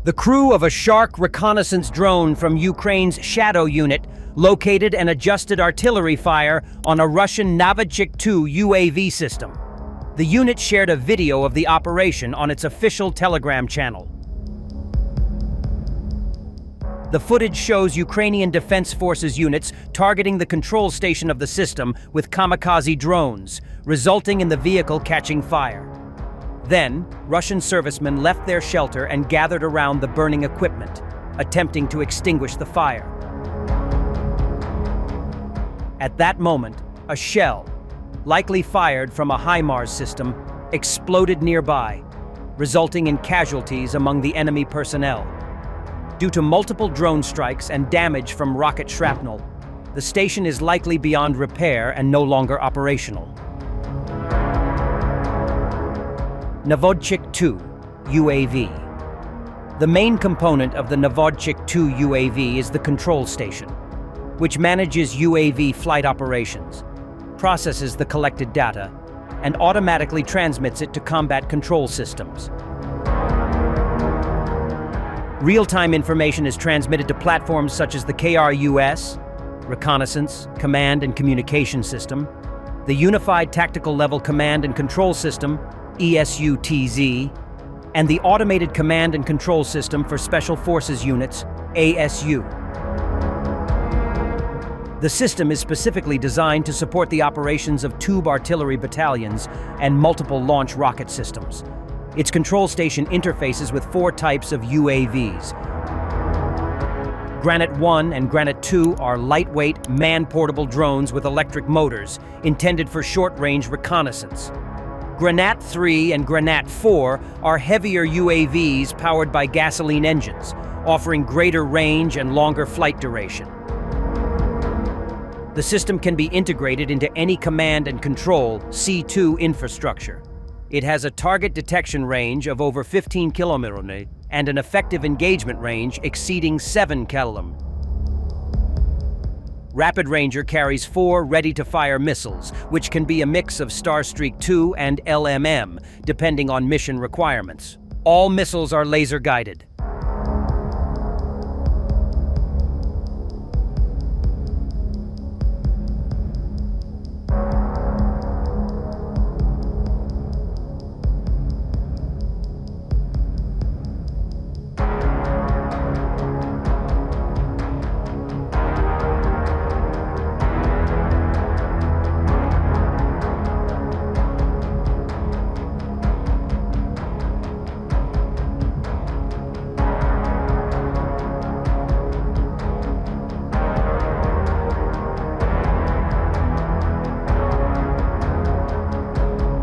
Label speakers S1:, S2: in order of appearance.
S1: The crew of a Shark reconnaissance drone from Ukraine's Shadow unit located and adjusted artillery fire on a Russian Navacchio-2 UAV system. The unit shared a video of the operation on its official Telegram channel. The footage shows Ukrainian Defense Forces units targeting the control station of the system with kamikaze drones, resulting in the vehicle catching fire. Then, Russian servicemen left their shelter and gathered around the burning equipment, attempting to extinguish the fire. At that moment, a shell, likely fired from a HIMARS system, exploded nearby, resulting in casualties among the enemy personnel. Due to multiple drone strikes and damage from rocket shrapnel, the station is likely beyond repair and no longer operational. Navacchio-2 UAV. The main component of the Navacchio-2 UAV is the control station, which manages UAV flight operations, processes the collected data, and automatically transmits it to combat control systems. Real-time information is transmitted to platforms such as the KRUS, Reconnaissance, Command and Communication System, the Unified Tactical Level Command and Control System, ESUTZ, and the Automated Command and Control System for Special Forces Units, ASU. The system is specifically designed to support the operations of tube artillery battalions and multiple launch rocket systems. Its control station interfaces with 4 types of UAVs. Granite 1 and Granite 2 are lightweight, man-portable drones with electric motors intended for short-range reconnaissance. Granite 3 and Granite 4 are heavier UAVs powered by gasoline engines, offering greater range and longer flight duration. The system can be integrated into any command and control C2 infrastructure. It has a target detection range of over 15 km and an effective engagement range exceeding 7 km. Rapid Ranger carries 4 ready-to-fire missiles, which can be a mix of Starstreak 2 and LMM, depending on mission requirements. All missiles are laser-guided.